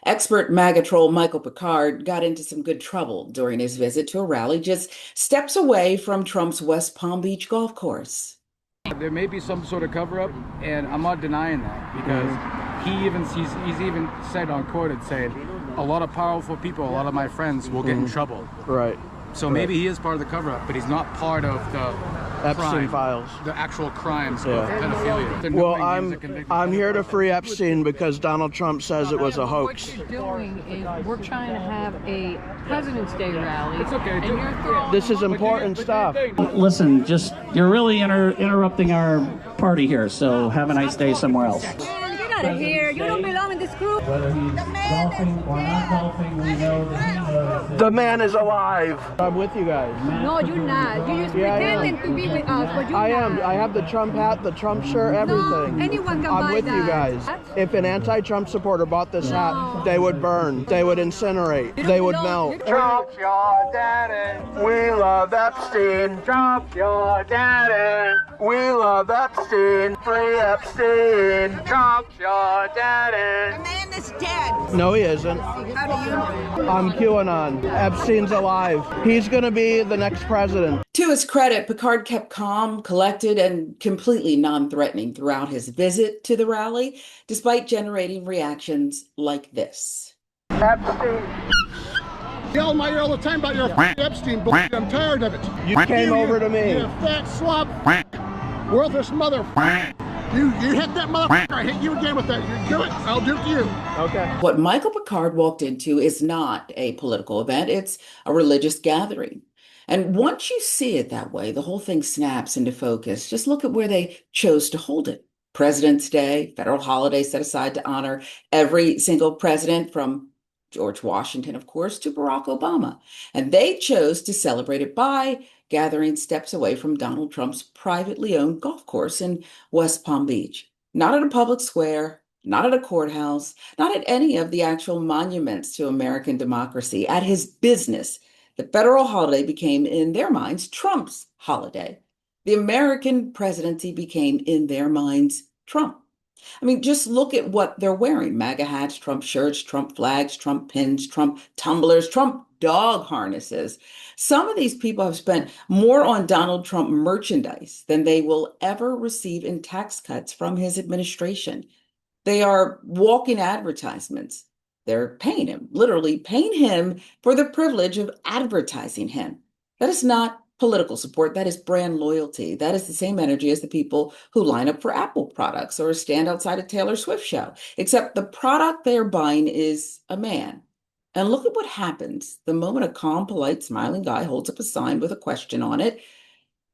Expert MAGA troll Michael Picard got into some good trouble during his visit to a rally just steps away from Trump's West Palm Beach golf course. There may be some sort of cover-up, and I'm not denying that, because he's even said on quoted saying, a lot of powerful people, a lot of my friends will get in trouble. Right. So maybe he is part of the cover-up, but he's not part of the Epstein files, the actual crimes of pedophilia. Well, I'm here to free Epstein because Donald Trump says it was a hoax. What you're doing is we're trying to have a President's Day rally. It's okay. And you're throwing This is important stuff. Listen, you're really interrupting our party here, so have a nice day somewhere else. Get out of here. You don't belong in this group. Whether he's golfing or not golfing, we know that he knows. The man is alive. I'm with you guys. No, you're not. You're just pretending to be with us, but you're I not. am. I have the Trump hat, the Trump shirt, everything. No, anyone can I'm buy with that. you guys. If an anti-Trump supporter bought this hat, they would burn. They would incinerate. They would melt. Trump your daddy. We love Epstein. Trump your daddy. We love Epstein. Free Epstein. Trump your daddy. The man is dead. No, he isn't. How do you know? I'm QAnon. Epstein's alive. He's going to be the next president. To his credit, Picard kept calm, collected, and completely non-threatening throughout his visit to the rally, despite generating reactions like this. Epstein. Yell in my ear all the time about your Epstein bullshit. I'm tired of it. You came over to me. You fat slob, worthless mother. You hit that motherfucker. I hit you again with that. You do it. I'll do it to you. Okay. What Michael Picard walked into is not a political event. It's a religious gathering. And once you see it that way, the whole thing snaps into focus. Just look at where they chose to hold it. President's Day, federal holiday set aside to honor every single president from George Washington, of course, to Barack Obama. And they chose to celebrate it by gathering steps away from Donald Trump's privately owned golf course in West Palm Beach. Not at a public square, not at a courthouse, not at any of the actual monuments to American democracy. At his business, the federal holiday became, in their minds, Trump's holiday. The American presidency became, in their minds, Trump. I mean, just look at what they're wearing. MAGA hats, Trump shirts, Trump flags, Trump pins, Trump tumblers, Trump dog harnesses. Some of these people have spent more on Donald Trump merchandise than they will ever receive in tax cuts from his administration. They are walking advertisements. They're paying him, literally paying him for the privilege of advertising him. That is not political support. That is brand loyalty. That is the same energy as the people who line up for Apple products or stand outside a Taylor Swift show, except the product they are buying is a man. And look at what happens the moment a calm, polite, smiling guy holds up a sign with a question on it.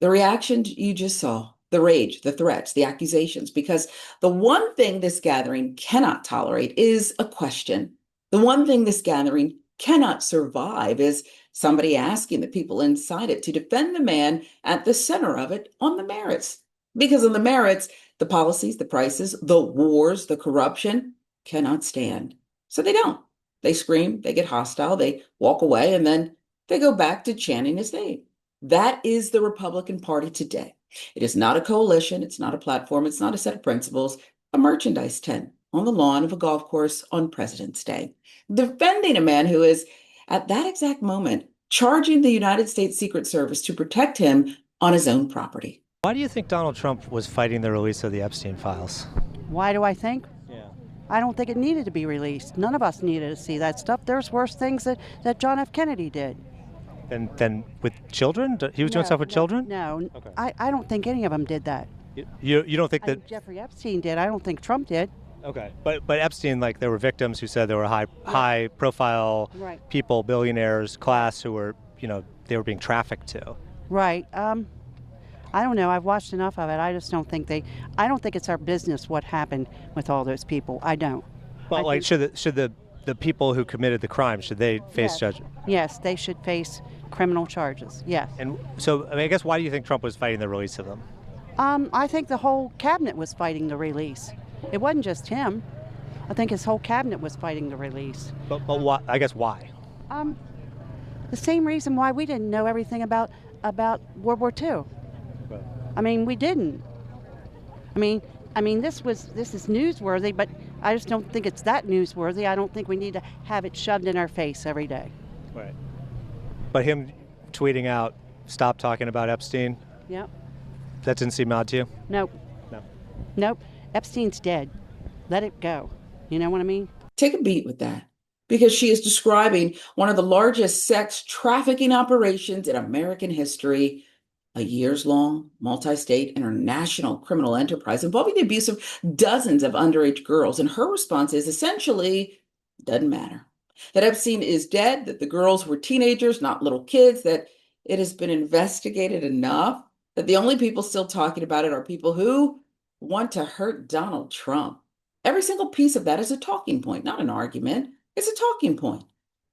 The reaction you just saw, the rage, the threats, the accusations, because the one thing this gathering cannot tolerate is a question. The one thing this gathering cannot survive is somebody asking the people inside it to defend the man at the center of it on the merits. Because on the merits, the policies, the prices, the wars, the corruption cannot stand. So they don't. They scream, they get hostile, they walk away, and then they go back to chanting his name. That is the Republican Party today. It is not a coalition, it's not a platform, it's not a set of principles, a merchandise tent on the lawn of a golf course on President's Day, defending a man who is, at that exact moment, charging the United States Secret Service to protect him on his own property. Why do you think Donald Trump was fighting the release of the Epstein files? Why do I think? Yeah. I don't think it needed to be released. None of us needed to see that stuff. There's worse things that John F. Kennedy did. Then with children? He was doing stuff with children? No. Okay. I don't think any of them did that. You don't think I that... think Jeffrey Epstein did. I don't think Trump did. Okay. But Epstein, like, there were victims who said there were high profile people, billionaires, class who were, they were being trafficked to. Right. I don't know. I've watched enough of it. I just don't think I don't think it's our business what happened with all those people. I don't. But should the people who committed the crime, should they face judgment? Yes, they should face criminal charges. Yes. And so, I guess, why do you think Trump was fighting the release of them? I think the whole cabinet was fighting the release. It wasn't just him. I think his whole cabinet was fighting the release. But why? I guess why? The same reason why we didn't know everything about World War II. Right. I mean, we didn't. I mean, this is newsworthy, but I just don't think it's that newsworthy. I don't think we need to have it shoved in our face every day. Right. But him tweeting out, "Stop talking about Epstein," Yep. that didn't seem odd to you? Nope. No. Nope. Epstein's dead. Let it go. You know what I mean? Take a beat with that, because she is describing one of the largest sex trafficking operations in American history, a years-long, multi-state, international criminal enterprise involving the abuse of dozens of underage girls. And her response is essentially, doesn't matter. That Epstein is dead, that the girls were teenagers, not little kids, that it has been investigated enough, that the only people still talking about it are people who want to hurt Donald Trump. Every single piece of that is a talking point, not an argument. It's a talking point.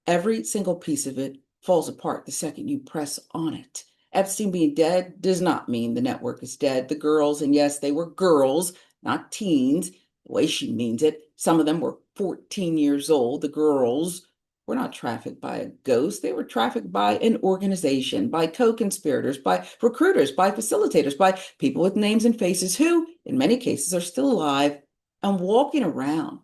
Every single piece of it falls apart the second you press on it. Epstein being dead does not mean the network is dead. The girls, and yes, they were girls, not teens, the way she means it. Some of them were 14 years old. The girls were not trafficked by a ghost. They were trafficked by an organization, by co-conspirators, by recruiters, by facilitators, by people with names and faces who, in many cases, are still alive and walking around.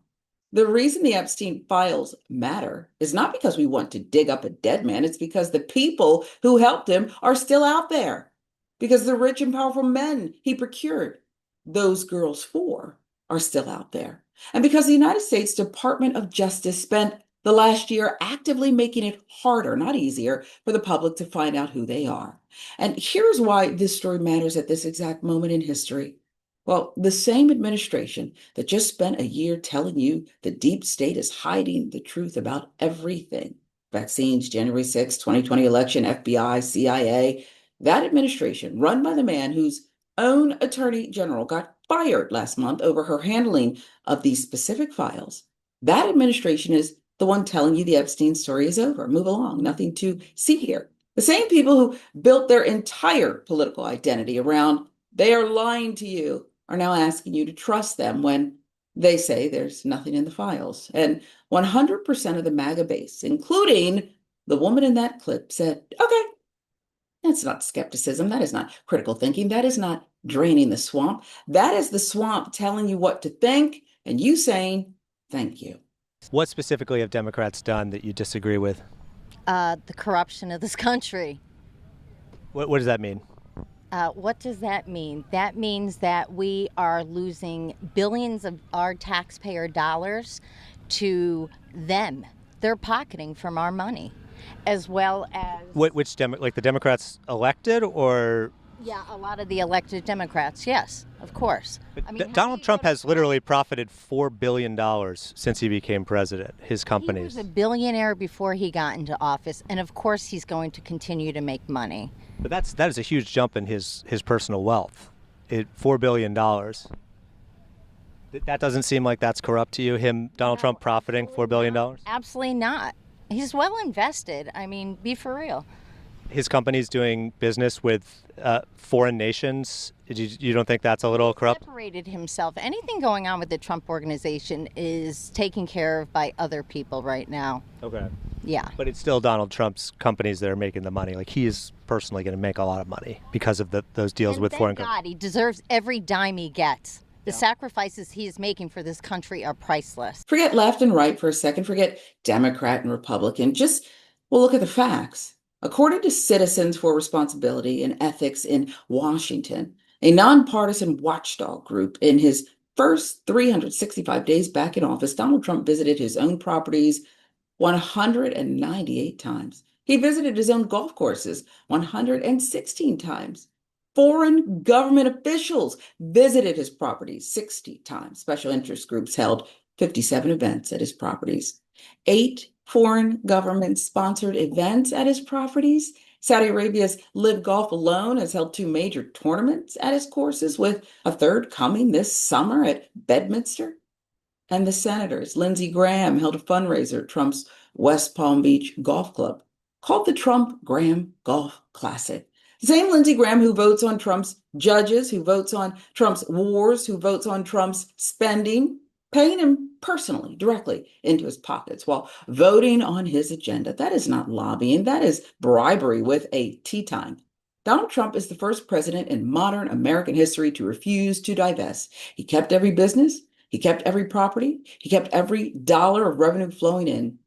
The reason the Epstein files matter is not because we want to dig up a dead man. It's because the people who helped him are still out there. Because the rich and powerful men he procured those girls for are still out there. And because the United States Department of Justice spent the last year actively making it harder, not easier, for the public to find out who they are. And here's why this story matters at this exact moment in history. Well, the same administration that just spent a year telling you the deep state is hiding the truth about everything, vaccines, January 6, 2020 election, FBI, CIA, that administration run by the man whose own attorney general got fired last month over her handling of these specific files, that administration is the one telling you the Epstein story is over. Move along, nothing to see here. The same people who built their entire political identity around they are lying to you are now asking you to trust them when they say there's nothing in the files. And 100% of the MAGA base, including the woman in that clip, said, okay, that's not skepticism. That is not critical thinking. That is not draining the swamp. That is the swamp telling you what to think and you saying, thank you. What specifically have Democrats done that you disagree with? The corruption of this country. What does that mean? What does that mean? That means that we are losing billions of our taxpayer dollars to them. They're pocketing from our money, as well as... Like the Democrats elected, or... Yeah, a lot of the elected Democrats, yes, of course. Donald Trump has literally profited $4 billion since he became president, his companies. He was a billionaire before he got into office, and of course he's going to continue to make money. But that is a huge jump in his personal wealth. $4 billion. That doesn't seem like that's corrupt to you, Donald Trump profiting $4 billion? Absolutely not. He's well invested. I mean, be for real. His company's doing business with foreign nations. You don't think that's a little corrupt? Separated himself. Anything going on with the Trump organization is taken care of by other people right now. Okay. Yeah. But it's still Donald Trump's companies that are making the money. Like, he is personally going to make a lot of money because of those deals with foreign companies. God, he deserves every dime he gets. The sacrifices he is making for this country are priceless. Forget left and right for a second. Forget Democrat and Republican. We'll look at the facts. According to Citizens for Responsibility and Ethics in Washington, a nonpartisan watchdog group, in his first 365 days back in office, Donald Trump visited his own properties 198 times. He visited his own golf courses 116 times. Foreign government officials visited his properties 60 times. Special interest groups held 57 events at his properties. 8 foreign government-sponsored events at his properties. Saudi Arabia's Live Golf alone has held 2 major tournaments at his courses, with a third coming this summer at Bedminster. And the senators, Lindsey Graham, held a fundraiser at Trump's West Palm Beach Golf Club called the Trump-Graham Golf Classic. The same Lindsey Graham who votes on Trump's judges, who votes on Trump's wars, who votes on Trump's spending, paying him personally, directly into his pockets while voting on his agenda. That is not lobbying. That is bribery with a tea time. Donald Trump is the first president in modern American history to refuse to divest. He kept every business, He kept every property, he kept every dollar of revenue flowing in,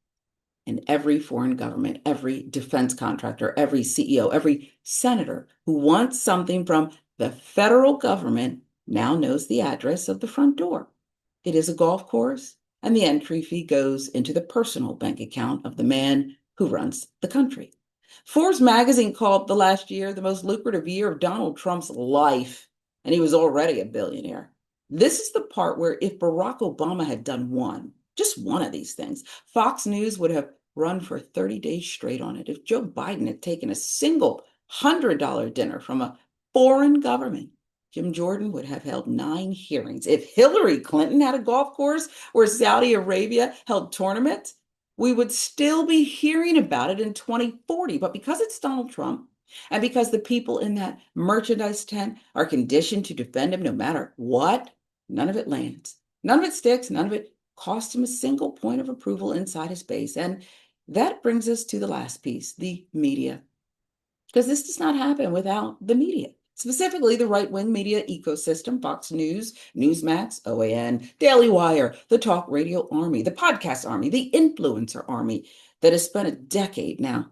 and every foreign government, every defense contractor, every CEO, every senator who wants something from the federal government now knows the address of the front door. It is a golf course, and the entry fee goes into the personal bank account of the man who runs the country. Forbes magazine called the last year the most lucrative year of Donald Trump's life, and he was already a billionaire. This is the part where if Barack Obama had done just one of these things, Fox News would have run for 30 days straight on it. If Joe Biden had taken a single $100 dinner from a foreign government, Jim Jordan would have held 9 hearings. If Hillary Clinton had a golf course where Saudi Arabia held tournaments, we would still be hearing about it in 2040. But because it's Donald Trump, and because the people in that merchandise tent are conditioned to defend him no matter what, none of it lands. None of it sticks. None of it cost him a single point of approval inside his base. And that brings us to the last piece, the media. Because this does not happen without the media, specifically the right-wing media ecosystem, Fox News, Newsmax, OAN, Daily Wire, the talk radio army, the podcast army, the influencer army that has spent a decade now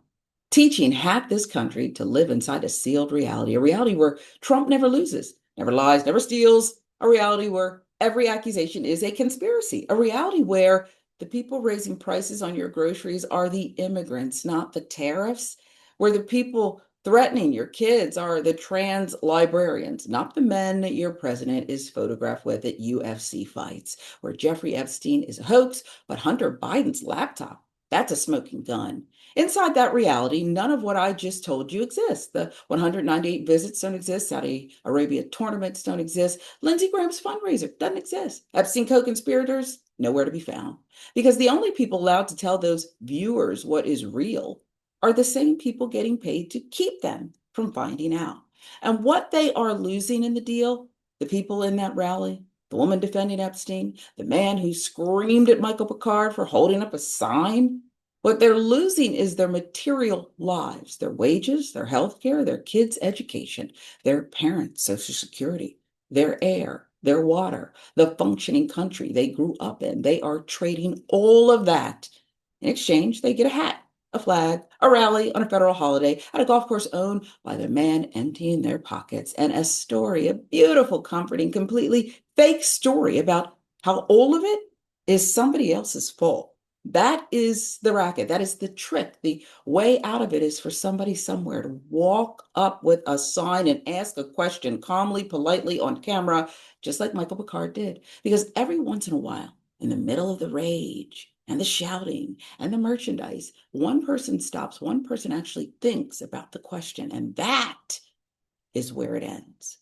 teaching half this country to live inside a sealed reality, a reality where Trump never loses, never lies, never steals, a reality where every accusation is a conspiracy, a reality where the people raising prices on your groceries are the immigrants, not the tariffs, where the people threatening your kids are the trans librarians, not the men that your president is photographed with at UFC fights, where Jeffrey Epstein is a hoax, but Hunter Biden's laptop, that's a smoking gun. Inside that reality, none of what I just told you exists. The 198 visits don't exist. Saudi Arabia tournaments don't exist. Lindsey Graham's fundraiser doesn't exist. Epstein co-conspirators, nowhere to be found. Because the only people allowed to tell those viewers what is real are the same people getting paid to keep them from finding out. And what they are losing in the deal, the people in that rally, the woman defending Epstein, the man who screamed at Michael Picard for holding up a sign, what they're losing is their material lives, their wages, their health care, their kids' education, their parents' Social Security, their air, their water, the functioning country they grew up in. They are trading all of that. In exchange, they get a hat, a flag, a rally on a federal holiday at a golf course owned by the man emptying their pockets, and a story, a beautiful, comforting, completely fake story about how all of it is somebody else's fault. That is the racket. That is the trick. The way out of it is for somebody somewhere to walk up with a sign and ask a question calmly, politely on camera, just like Michael Picard did. Because every once in a while, in the middle of the rage and the shouting and the merchandise, one person stops, one person actually thinks about the question, and that is where it ends.